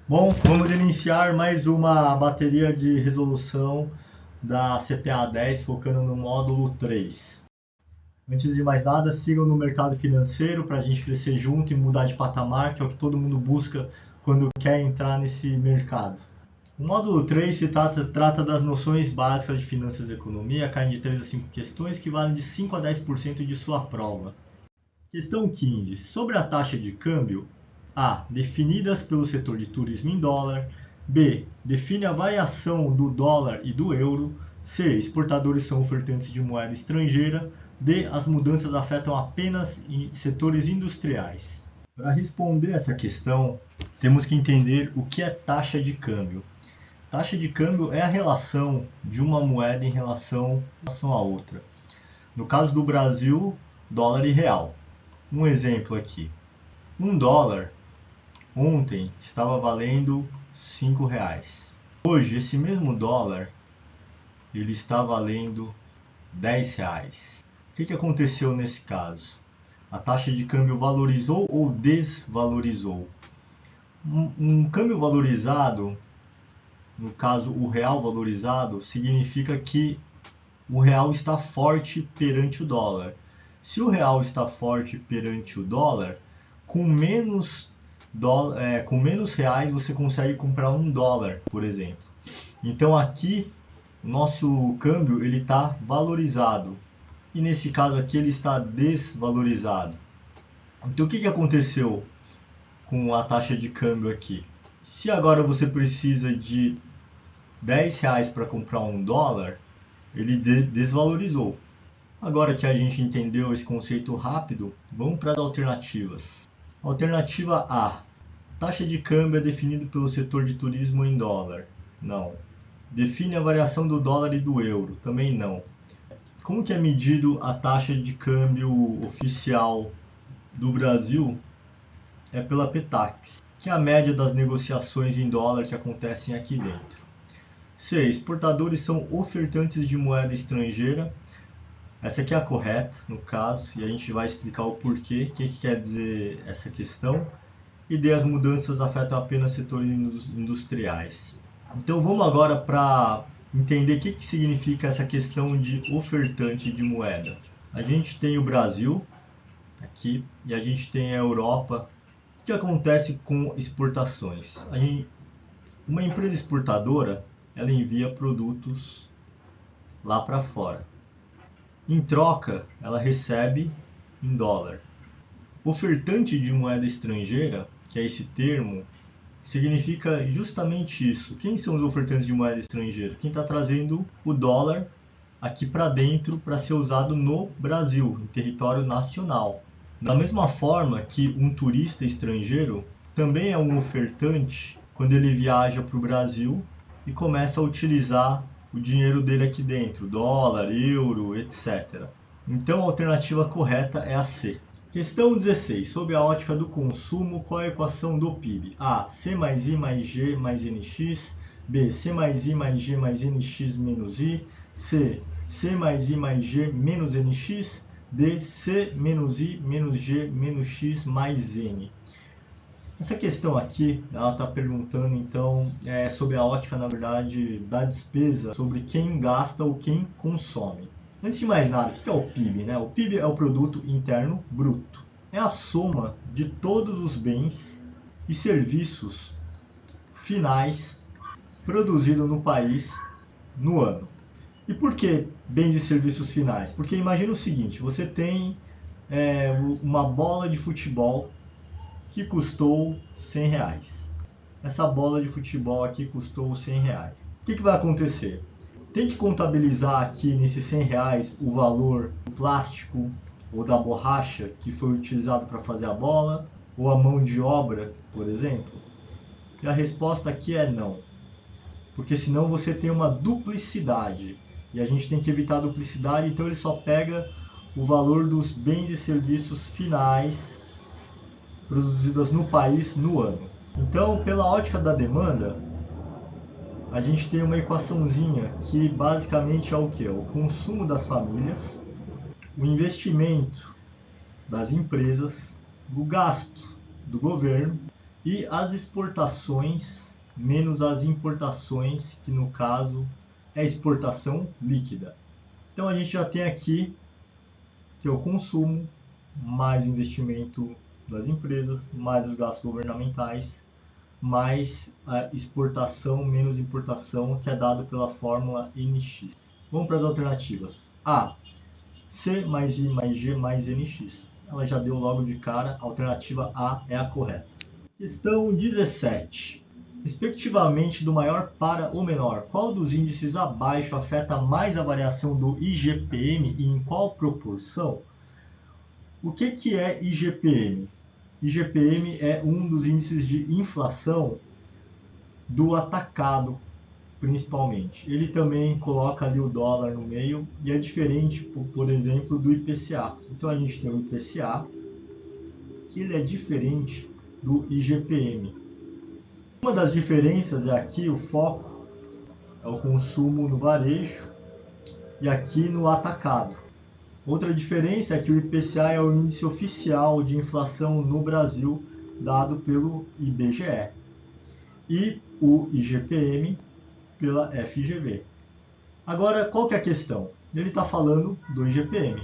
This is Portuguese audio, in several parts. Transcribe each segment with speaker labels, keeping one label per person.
Speaker 1: Bom, vamos iniciar mais uma bateria de resolução da CPA 10 focando no módulo 3. Antes de mais nada, sigam no mercado financeiro para a gente crescer junto e mudar de patamar, que é o que todo mundo busca quando quer entrar nesse mercado. O módulo 3 trata das noções básicas de finanças e economia, caem de 3 a 5 questões que valem de 5 a 10% de sua prova. Questão 15. Sobre a taxa de câmbio, A. Definidas pelo setor de turismo em dólar. B. Define a variação do dólar e do euro. C. Exportadores são ofertantes de moeda estrangeira. D. As mudanças afetam apenas em setores industriais. Para responder essa questão, temos que entender o que é taxa de câmbio. Taxa de câmbio é a relação de uma moeda em relação a outra. No caso do Brasil, dólar e real. Um exemplo aqui. $1 ontem estava valendo R$ 5. Hoje, esse mesmo dólar ele está valendo R$ 10. O que aconteceu nesse caso? A taxa de câmbio valorizou ou desvalorizou? Um câmbio valorizado, no caso o real valorizado, significa que o real está forte perante o dólar. Se o real está forte perante o dólar, com menos reais você consegue comprar $1, por exemplo. Então aqui o nosso câmbio ele está valorizado e nesse caso aqui ele está desvalorizado. Então o que aconteceu com a taxa de câmbio aqui? Se agora você precisa de R$ 10 para comprar $1, ele desvalorizou. Agora que a gente entendeu esse conceito rápido, vamos para as alternativas. Alternativa A. Taxa de câmbio é definida pelo setor de turismo em dólar. Não. Define a variação do dólar e do euro. Também não. Como que é medido a taxa de câmbio oficial do Brasil? É pela PETAX, que é a média das negociações em dólar que acontecem aqui dentro. C. Exportadores são ofertantes de moeda estrangeira. Essa aqui é a correta, no caso, e a gente vai explicar o porquê, o que quer dizer essa questão. E D. As mudanças afetam apenas setores industriais. Então vamos agora para entender o que significa essa questão de ofertante de moeda. A gente tem o Brasil aqui e a gente tem a Europa. O que acontece com exportações? Uma empresa exportadora ela envia produtos lá para fora. Em troca, ela recebe em dólar. Ofertante de moeda estrangeira, que é esse termo, significa justamente isso. Quem são os ofertantes de moeda estrangeira? Quem está trazendo o dólar aqui para dentro para ser usado no Brasil, em território nacional. Da mesma forma que um turista estrangeiro também é um ofertante quando ele viaja para o Brasil e começa a utilizar o dinheiro dele aqui dentro, dólar, euro, etc. Então a alternativa correta é a C. Questão 16. Sob a ótica do consumo, qual é a equação do PIB? A. C mais I mais G mais NX. B. C mais I mais G mais NX menos I. C. C mais I mais G menos NX. D. C menos I menos G menos X mais N. Essa questão aqui, ela está perguntando, então, sobre a ótica, na verdade, da despesa, sobre quem gasta ou quem consome. Antes de mais nada, o que é o PIB? Né? O PIB é o Produto Interno Bruto. É a soma de todos os bens e serviços finais produzidos no país no ano. E por que bens e serviços finais? Porque imagina o seguinte, você tem uma bola de futebol que custou R$ 100. Essa bola de futebol aqui custou R$ 100. O que vai acontecer? Tem que contabilizar aqui nesses R$ 100 o valor do plástico ou da borracha que foi utilizado para fazer a bola, ou a mão de obra, por exemplo? E a resposta aqui é não. Porque senão você tem uma duplicidade. E a gente tem que evitar a duplicidade, então ele só pega o valor dos bens e serviços finais produzidas no país no ano. Então, pela ótica da demanda, a gente tem uma equaçãozinha que basicamente é o que? O consumo das famílias, o investimento das empresas, o gasto do governo e as exportações menos as importações, que no caso é exportação líquida. Então a gente já tem aqui que é o consumo, mais o investimento das empresas, mais os gastos governamentais, mais a exportação menos importação, que é dado pela fórmula NX. Vamos para as alternativas. A, C mais I mais G mais NX. Ela já deu logo de cara, a alternativa A é a correta. Questão 17. Respectivamente do maior para o menor, qual dos índices abaixo afeta mais a variação do IGPM e em qual proporção? O que é IGPM? IGPM é um dos índices de inflação do atacado, principalmente. Ele também coloca ali o dólar no meio e é diferente, por exemplo, do IPCA. Então a gente tem o IPCA, que ele é diferente do IGPM. Uma das diferenças é aqui o foco é o consumo no varejo e aqui no atacado. Outra diferença é que o IPCA é o índice oficial de inflação no Brasil, dado pelo IBGE, e o IGPM pela FGV. Agora, qual que é a questão? Ele está falando do IGPM.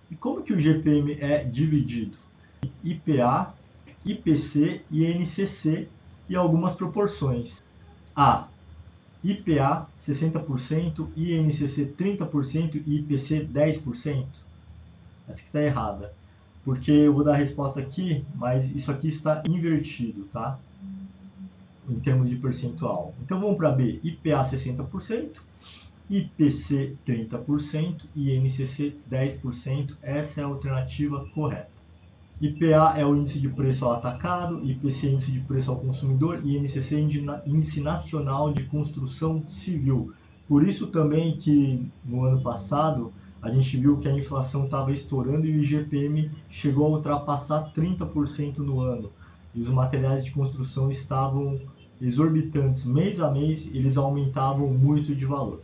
Speaker 1: E como que o IGPM é dividido? IPA, IPC e NCC e algumas proporções. A, IPA 60%, INCC 30% e IPC 10%. Essa aqui está errada, porque eu vou dar a resposta aqui, mas isso aqui está invertido, tá? Em termos de percentual. Então vamos para B, IPA 60%, IPC 30% e INCC 10%. Essa é a alternativa correta. IPA é o índice de preço ao atacado, IPC é índice de preço ao consumidor e INCC é índice nacional de construção civil. Por isso também que no ano passado a gente viu que a inflação estava estourando e o IGPM chegou a ultrapassar 30% no ano. E os materiais de construção estavam exorbitantes. Mês a mês eles aumentavam muito de valor.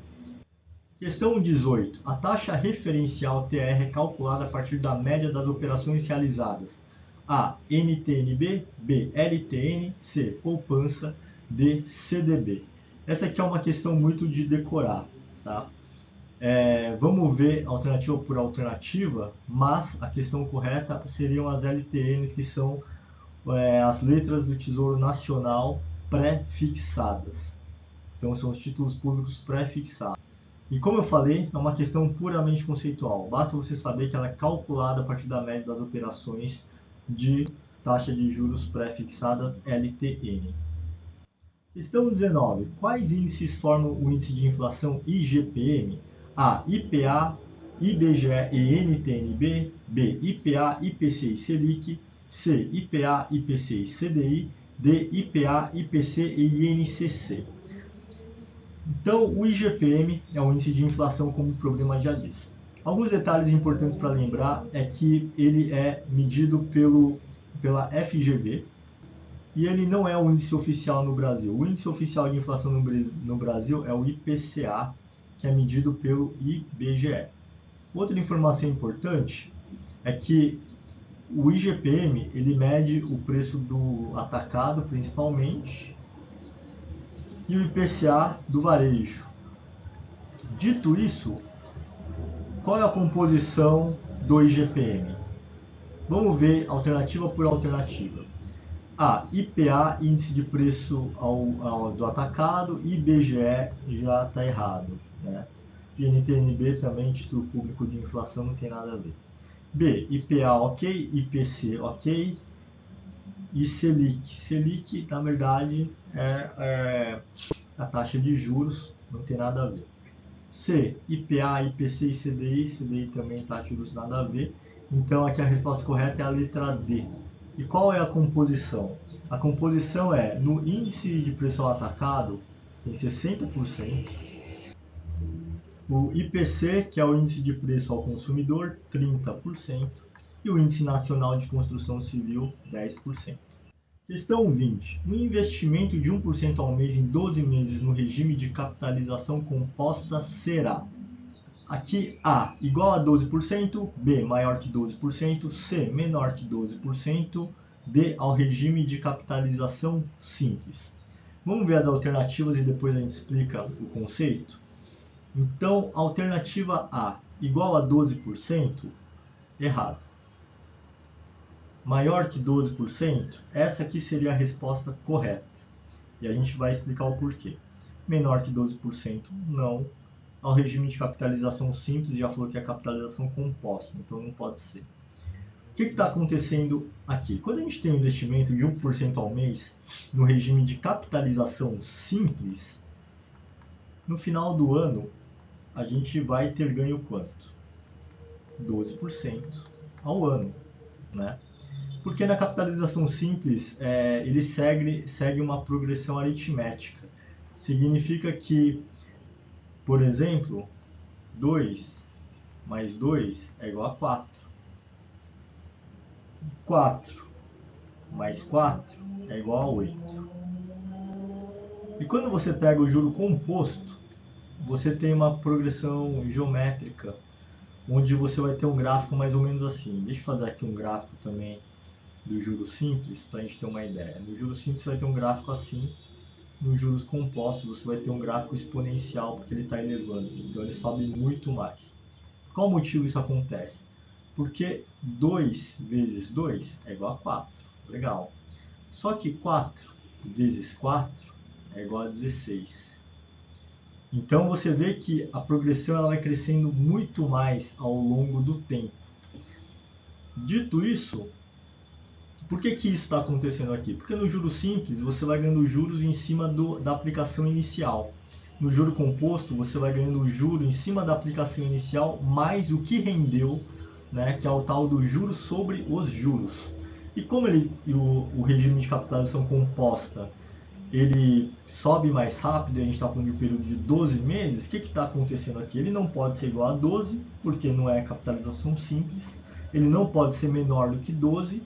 Speaker 1: Questão 18. A taxa referencial TR é calculada a partir da média das operações realizadas. A, NTNB, B, LTN, C, poupança, D, CDB. Essa aqui é uma questão muito de decorar, tá? Vamos ver alternativa por alternativa, mas a questão correta seriam as LTNs, que são as letras do Tesouro Nacional pré-fixadas. Então são os títulos públicos pré-fixados. E como eu falei, é uma questão puramente conceitual. Basta você saber que ela é calculada a partir da média das operações de taxa de juros pré-fixadas LTN. Questão 19. Quais índices formam o índice de inflação IGPM? A, IPA, IBGE e NTNB. B, IPA, IPC e Selic. C, IPA, IPC e CDI. D, IPA, IPC e INCC. Então, o IGPM é o índice de inflação, como o programa já disse. Alguns detalhes importantes para lembrar é que ele é medido pela FGV e ele não é o índice oficial no Brasil. O índice oficial de inflação no Brasil é o IPCA, que é medido pelo IBGE. Outra informação importante é que o IGPM ele mede o preço do atacado, principalmente, e o IPCA do varejo. Dito isso, qual é a composição do IGPM? Vamos ver alternativa por alternativa. A, IPA, índice de preço do atacado, IBGE já está errado, né? E NTNB também, título público de inflação, não tem nada a ver. B, IPA ok, IPC ok, e Selic. Selic, na verdade, é a taxa de juros, não tem nada a ver. C, IPA, IPC e CDI. CDI também, taxa de juros, nada a ver. Então, aqui a resposta correta é a letra D. E qual é a composição? A composição é, no índice de preço ao atacado, tem 60%. O IPC, que é o índice de preço ao consumidor, 30%. E o índice nacional de construção civil, 10%. Questão 20. Um investimento de 1% ao mês em 12 meses no regime de capitalização composta será: aqui A igual a 12%, B maior que 12%, C menor que 12%, D, ao regime de capitalização simples. Vamos ver as alternativas e depois a gente explica o conceito? Então, alternativa A, igual a 12%, errado. Maior que 12%, essa aqui seria a resposta correta. E a gente vai explicar o porquê. Menor que 12%, não. Ao regime de capitalização simples, já falou que é capitalização composta, então não pode ser. O que está acontecendo aqui? Quando a gente tem um investimento de 1% ao mês no regime de capitalização simples, no final do ano, a gente vai ter ganho quanto? 12% ao ano, né? Porque na capitalização simples, ele segue uma progressão aritmética. Significa que, por exemplo, 2 mais 2 é igual a 4. 4 mais 4 é igual a 8. E quando você pega o juro composto, você tem uma progressão geométrica, onde você vai ter um gráfico mais ou menos assim. Deixa eu fazer aqui um gráfico também do juros simples, para a gente ter uma ideia. No juros simples você vai ter um gráfico assim, nos juros compostos você vai ter um gráfico exponencial, porque ele está elevando, então ele sobe muito mais. Qual motivo isso acontece? Porque 2 vezes 2 é igual a 4, legal. Só que 4 vezes 4 é igual a 16. Então você vê que a progressão ela vai crescendo muito mais ao longo do tempo. Dito isso, por que isso está acontecendo aqui? Porque no juro simples você vai ganhando juros em cima da aplicação inicial. No juro composto você vai ganhando juro em cima da aplicação inicial mais o que rendeu, né, que é o tal do juros sobre os juros. E como o regime de capitalização composta ele sobe mais rápido, a gente está falando de um período de 12 meses, o que está acontecendo aqui? Ele não pode ser igual a 12, porque não é capitalização simples, ele não pode ser menor do que 12,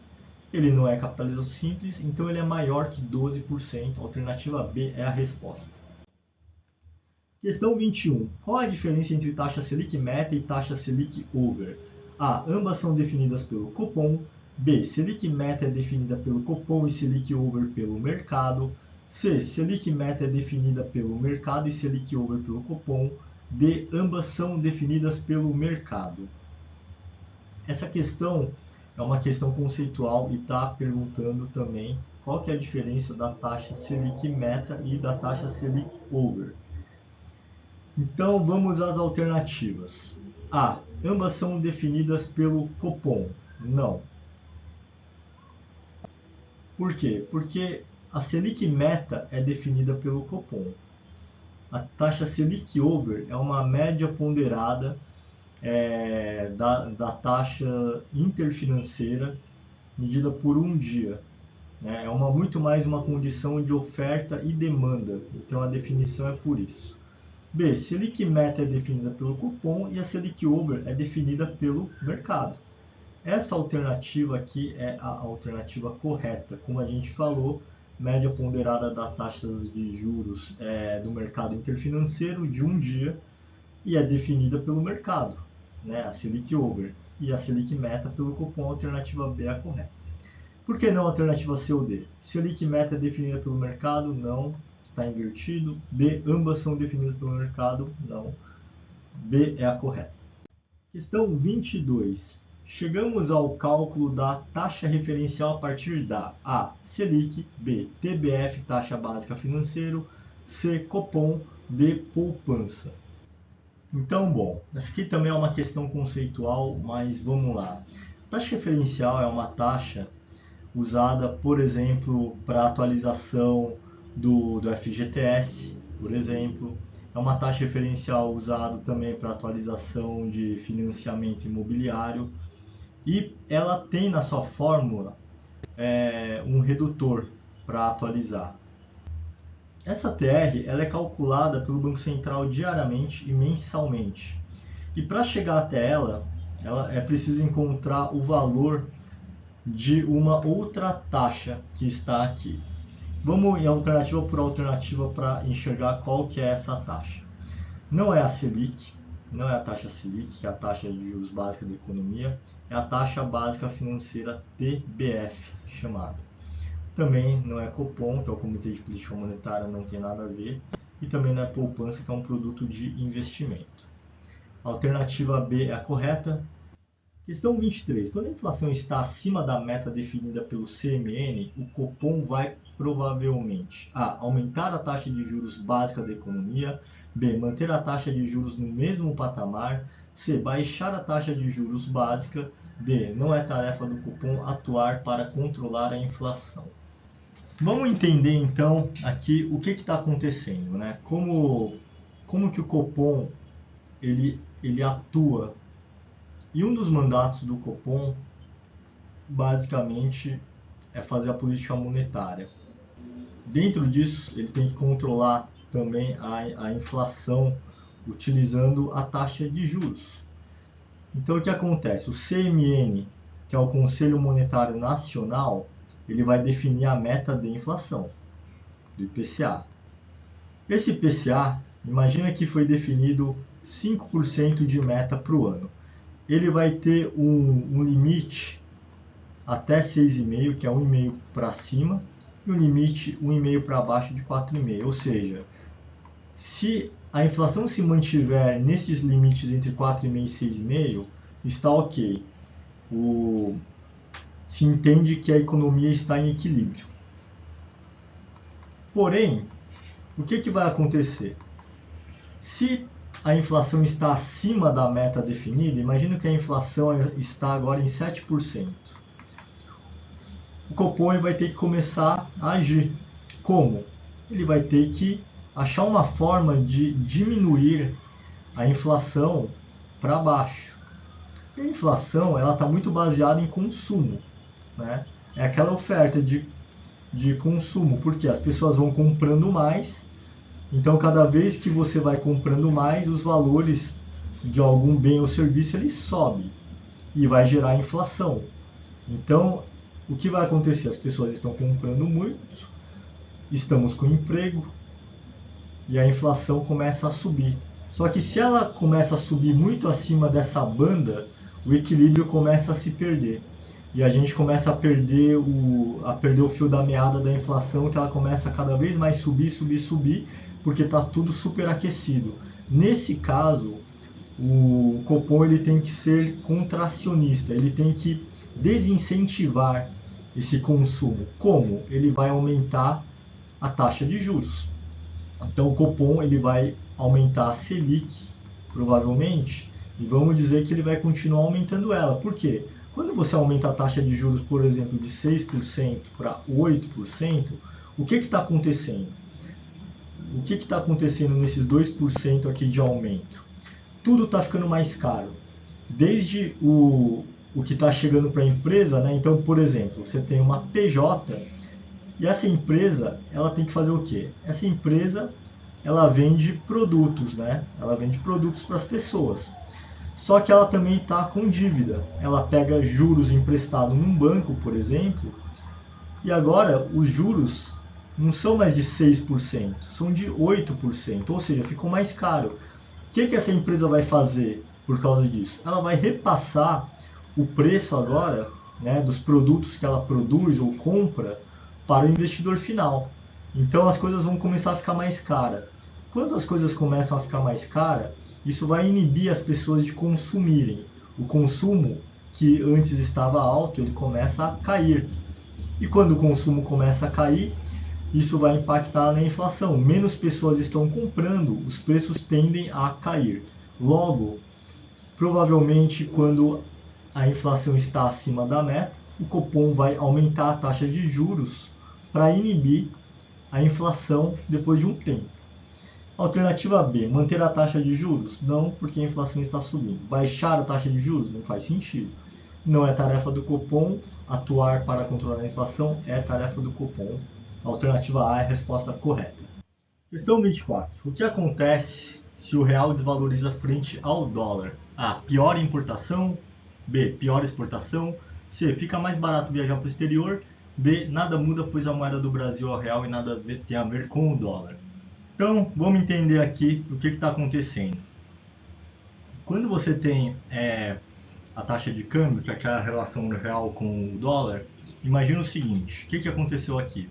Speaker 1: ele não é capitalização simples, então ele é maior que 12%, a alternativa B é a resposta. Questão 21. Qual a diferença entre taxa Selic Meta e taxa Selic Over? A. Ambas são definidas pelo Copom. B. Selic Meta é definida pelo Copom e Selic Over pelo mercado. C. Selic Meta é definida pelo mercado e Selic Over pelo Copom. D. Ambas são definidas pelo mercado. Essa questão é uma questão conceitual e está perguntando também qual que é a diferença da taxa Selic Meta e da taxa Selic Over. Então vamos às alternativas. A. Ambas são definidas pelo Copom. Não. Por quê? Porque a Selic Meta é definida pelo Copom. A taxa Selic Over é uma média ponderada da taxa interfinanceira medida por um dia. É muito mais uma condição de oferta e demanda. Então a definição é por isso. B. Selic Meta é definida pelo Copom e a Selic Over é definida pelo mercado. Essa alternativa aqui é a alternativa correta. Como a gente falou, média ponderada das taxas de juros do mercado interfinanceiro de um dia e é definida pelo mercado, né? A Selic Over e a Selic Meta pelo Copom, a alternativa B é a correta. Por que não a alternativa C ou D? Selic Meta é definida pelo mercado? Não. Está invertido. B. Ambas são definidas pelo mercado? Não. B é a correta. Questão 22. Chegamos ao cálculo da taxa referencial a partir da A. Selic. B. TBF, taxa básica financeira. C. Copom. D. Poupança. Então, bom, essa aqui também é uma questão conceitual, mas vamos lá. A taxa referencial é uma taxa usada, por exemplo, para atualização do FGTS, por exemplo. É uma taxa referencial usada também para atualização de financiamento imobiliário. E ela tem na sua fórmula um redutor para atualizar. Essa TR ela é calculada pelo Banco Central diariamente e mensalmente. E para chegar até ela é preciso encontrar o valor de uma outra taxa que está aqui. Vamos em alternativa por alternativa para enxergar qual que é essa taxa. Não é a Selic, não é a taxa Selic, que é a taxa de juros básica da economia, é a taxa básica financeira TBF. chamada. Também não é Copom, que é o Comitê de Política Monetária, não tem nada a ver. E também não é poupança, que é um produto de investimento. A alternativa B é a correta. Questão 23. Quando a inflação está acima da meta definida pelo CMN, o Copom vai provavelmente A. Aumentar a taxa de juros básica da economia. B. Manter a taxa de juros no mesmo patamar. C. Baixar a taxa de juros básica. D. Não é tarefa do Copom atuar para controlar a inflação. Vamos entender então aqui o que está acontecendo, né? Como que o Copom ele atua. E um dos mandatos do Copom, basicamente, é fazer a política monetária. Dentro disso, ele tem que controlar também a inflação, utilizando a taxa de juros. Então, o que acontece? O CMN, que é o Conselho Monetário Nacional, ele vai definir a meta de inflação, do IPCA. Esse IPCA, imagina que foi definido 5% de meta para o ano. Ele vai ter um limite até 6,5, que é 1,5 para cima, e um limite 1,5 para baixo de 4,5. Ou seja, se a inflação se mantiver nesses limites entre 4,5 e 6,5, está ok. Se entende que a economia está em equilíbrio. Porém, o que vai acontecer? Se a inflação está acima da meta definida, imagina que a inflação está agora em 7%. O Copom vai ter que começar a agir. Como? Ele vai ter que achar uma forma de diminuir a inflação para baixo. E a inflação está muito baseada em consumo, né? É aquela oferta de consumo, porque as pessoas vão comprando mais, então cada vez que você vai comprando mais, os valores de algum bem ou serviço ele sobe e vai gerar inflação. Então, o que vai acontecer? As pessoas estão comprando muito, estamos com emprego e a inflação começa a subir. Só que se ela começa a subir muito acima dessa banda, o equilíbrio começa a se perder. E a gente começa a perder o fio da meada da inflação, que ela começa a cada vez mais subir, porque está tudo superaquecido. Nesse caso, o Copom ele tem que ser contracionista, ele tem que desincentivar esse consumo. Como? Ele vai aumentar a taxa de juros. Então o Copom ele vai aumentar a Selic, provavelmente, e vamos dizer que ele vai continuar aumentando ela. Por quê? Quando você aumenta a taxa de juros, por exemplo, de 6% para 8%, o que está acontecendo? O que está acontecendo nesses 2% aqui de aumento? Tudo está ficando mais caro. Desde o que está chegando para a empresa, né? Então, por exemplo, você tem uma PJ e essa empresa ela tem que fazer o quê? Essa empresa ela vende produtos, né? Ela vende produtos para as pessoas. Só que ela também está com dívida. Ela pega juros emprestado num banco, por exemplo, e agora os juros não são mais de 6%, são de 8%, ou seja, ficou mais caro. O que essa empresa vai fazer por causa disso? Ela vai repassar o preço agora, né, dos produtos que ela produz ou compra para o investidor final. Então as coisas vão começar a ficar mais caras. Quando as coisas começam a ficar mais caras, isso vai inibir as pessoas de consumirem. O consumo, que antes estava alto, ele começa a cair. E quando o consumo começa a cair, isso vai impactar na inflação. Menos pessoas estão comprando, os preços tendem a cair. Logo, provavelmente, quando a inflação está acima da meta, o Copom vai aumentar a taxa de juros para inibir a inflação depois de um tempo. Alternativa B, manter a taxa de juros? Não, porque a inflação está subindo. Baixar a taxa de juros? Não faz sentido. Não é tarefa do Copom. Atuar para controlar a inflação é tarefa do Copom. Alternativa A é a resposta correta. Questão 24. O que acontece se o real desvaloriza frente ao dólar? A. Pior importação. B. Pior exportação. C. Fica mais barato viajar para o exterior. D. Nada muda, pois a moeda do Brasil é o real e nada tem a ver com o dólar. Então, vamos entender aqui o que está acontecendo. Quando você tem a taxa de câmbio, que é aquela relação real com o dólar, imagina o seguinte, o que aconteceu aqui?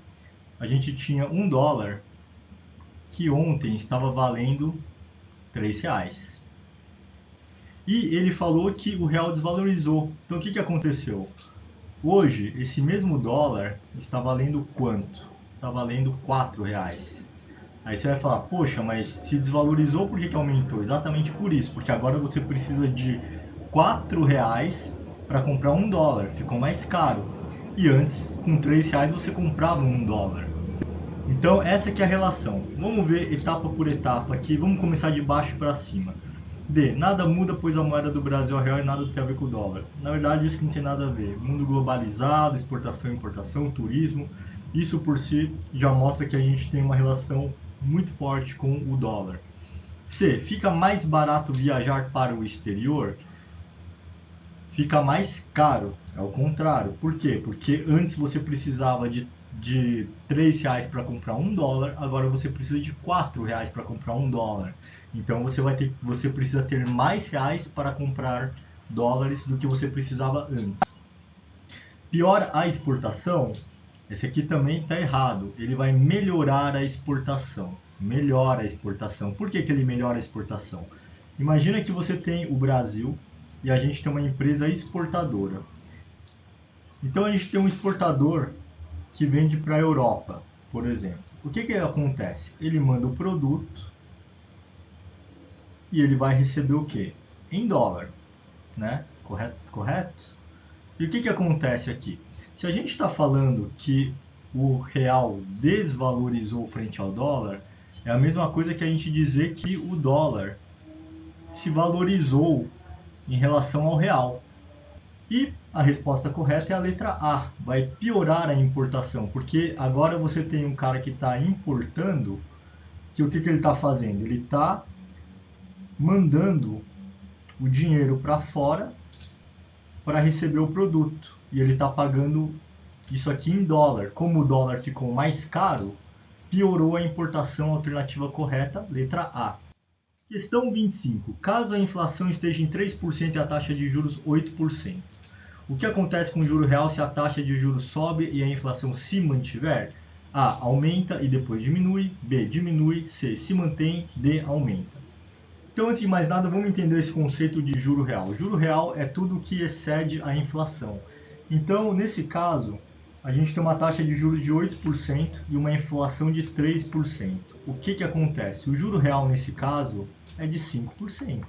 Speaker 1: A gente tinha $1 que ontem estava valendo R$ 3. E ele falou que o real desvalorizou. Então o que aconteceu? Hoje, esse mesmo dólar está valendo quanto? Está valendo R$ 4. Aí você vai falar, poxa, mas se desvalorizou, por que aumentou? Exatamente por isso, porque agora você precisa de R$ 4 para comprar $1, ficou mais caro. E antes, com R$ 3 você comprava $1. Então essa aqui é a relação. Vamos ver etapa por etapa aqui, vamos começar de baixo para cima. D. Nada muda, pois a moeda do Brasil é real e nada tem a ver com o dólar. Na verdade, isso que não tem nada a ver. Mundo globalizado, exportação e importação, turismo. Isso por si já mostra que a gente tem uma relação muito forte com o dólar. C. Fica mais barato viajar para o exterior? Fica mais caro. É o contrário. Por quê? Porque antes você precisava de R$ 3 para comprar $1, agora você precisa de R$ 4 para comprar $1. Então você precisa ter mais reais para comprar dólares do que você precisava antes. Piora a exportação? Esse aqui também está errado. Ele vai melhorar a exportação. Melhora a exportação. Por que ele melhora a exportação? Imagina que você tem o Brasil e a gente tem uma empresa exportadora. Então a gente tem um exportador que vende para a Europa, por exemplo. O que acontece? Ele manda o produto e ele vai receber o quê? Em dólar, né? Correto? E o que acontece aqui? Se a gente está falando que o real desvalorizou frente ao dólar, é a mesma coisa que a gente dizer que o dólar se valorizou em relação ao real. E a resposta correta é a letra A, vai piorar a importação, porque agora você tem um cara que está importando, que o que ele está fazendo? Ele está mandando o dinheiro para fora para receber o produto, e ele está pagando isso aqui em dólar. Como o dólar ficou mais caro, piorou a importação. Alternativa correta, letra A. Questão 25. Caso a inflação esteja em 3% e a taxa de juros 8%. O que acontece com o juro real se a taxa de juros sobe e a inflação se mantiver? A. Aumenta e depois diminui. B. Diminui. C. Se mantém. D. Aumenta. Então, antes de mais nada, vamos entender esse conceito de juro real. O juro real é tudo que excede a inflação. Então, nesse caso, a gente tem uma taxa de juros de 8% e uma inflação de 3%. O que acontece? O juro real, nesse caso, é de 5%.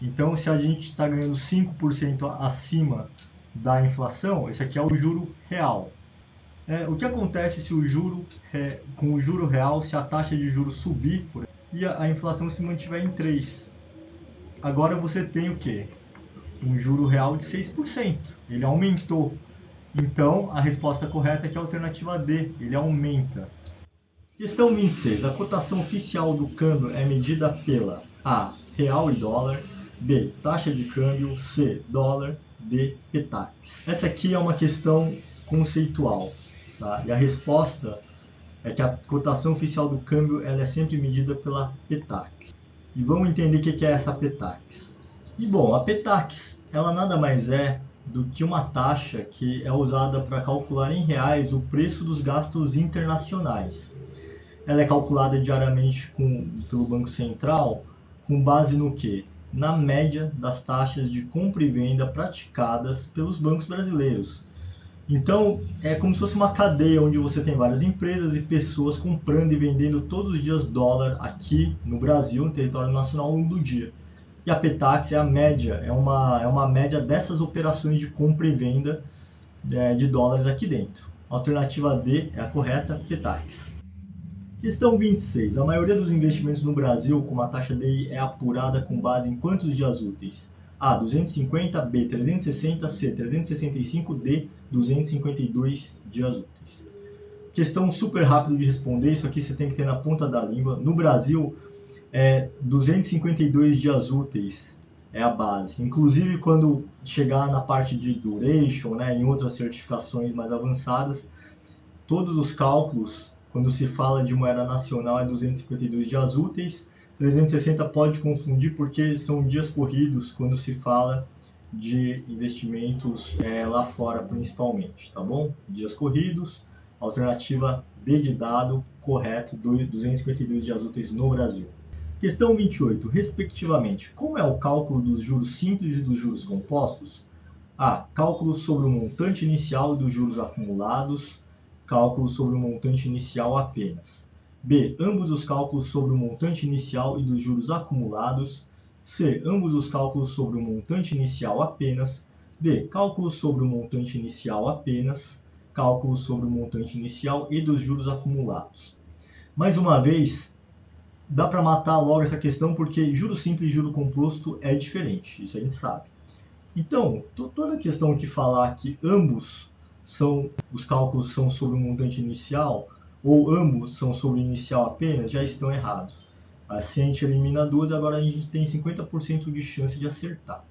Speaker 1: Então, se a gente está ganhando 5% acima da inflação, esse aqui é o juro real. O que acontece se com o juro real, se a taxa de juros subir e a inflação se mantiver em 3%? Agora você tem o quê? Um juro real de 6%. Ele aumentou. Então, a resposta correta é que é a alternativa D, ele aumenta. Questão 26. A cotação oficial do câmbio é medida pela A. Real e dólar. B. Taxa de câmbio. C. Dólar. D. PETAX. Essa aqui é uma questão conceitual. Tá? E a resposta é que a cotação oficial do câmbio ela é sempre medida pela PETAX. E vamos entender o que é essa PETAX. E bom, a PETAX ela nada mais é do que uma taxa que é usada para calcular em reais o preço dos gastos internacionais. Ela é calculada diariamente pelo Banco Central com base no quê? Na média das taxas de compra e venda praticadas pelos bancos brasileiros. Então, é como se fosse uma cadeia onde você tem várias empresas e pessoas comprando e vendendo todos os dias dólar aqui no Brasil, no território nacional, ao longo do dia. E a PETAX é a média, é uma média dessas operações de compra e venda de dólares aqui dentro. A alternativa D é a correta, PETAX. Questão 26. A maioria dos investimentos no Brasil, como a taxa DI, é apurada com base em quantos dias úteis? A. 250, B. 360, C. 365, D. 252 dias úteis. Questão super rápida de responder, isso aqui você tem que ter na ponta da língua. No Brasil, 252 dias úteis é a base. Inclusive, quando chegar na parte de duration, né, em outras certificações mais avançadas, todos os cálculos, quando se fala de moeda nacional, é 252 dias úteis. 360 pode confundir porque são dias corridos quando se fala de investimentos lá fora principalmente, tá bom? Dias corridos, alternativa B de dado, correto, 252 dias úteis no Brasil. Questão 28, respectivamente, como é o cálculo dos juros simples e dos juros compostos? A. Cálculo sobre o montante inicial e dos juros acumulados. Cálculo sobre o montante inicial apenas. B. Ambos os cálculos sobre o montante inicial e dos juros acumulados. C. Ambos os cálculos sobre o montante inicial apenas. D. Cálculo sobre o montante inicial apenas. Cálculo sobre o montante inicial e dos juros acumulados. Mais uma vez, dá para matar logo essa questão porque juro simples e juro composto é diferente, isso a gente sabe. Então, toda a questão que falar que ambos os cálculos são sobre o montante inicial ou ambos são sobre o inicial apenas, já estão errados. Assim a gente elimina duas e agora a gente tem 50% de chance de acertar.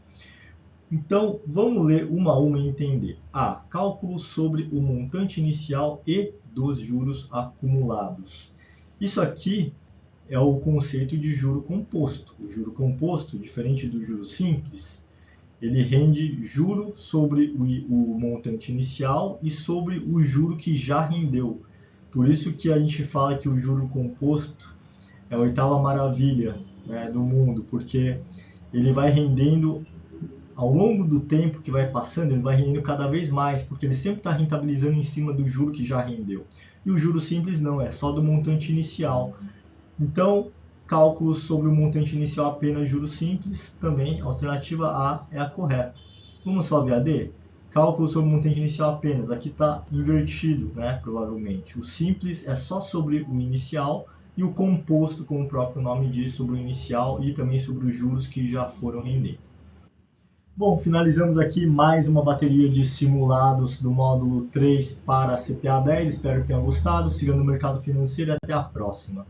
Speaker 1: Então, vamos ler uma a uma e entender. A. Cálculo sobre o montante inicial e dos juros acumulados. Isso aqui é o conceito de juro composto. O juro composto, diferente do juro simples, ele rende juro sobre o montante inicial e sobre o juro que já rendeu. Por isso que a gente fala que o juro composto é a oitava maravilha, né, do mundo, porque ele vai rendendo ao longo do tempo que vai passando, ele vai rendendo cada vez mais, porque ele sempre está rentabilizando em cima do juro que já rendeu. E o juro simples não, é só do montante inicial. Então, cálculo sobre o montante inicial apenas juros simples, também a alternativa A é a correta. Vamos só ver a D? Cálculo sobre o montante inicial apenas, aqui está invertido, né, provavelmente. O simples é só sobre o inicial e o composto, como o próprio nome diz, sobre o inicial e também sobre os juros que já foram rendendo. Bom, finalizamos aqui mais uma bateria de simulados do módulo 3 para a CPA 10. Espero que tenham gostado. Siga no mercado financeiro e até a próxima.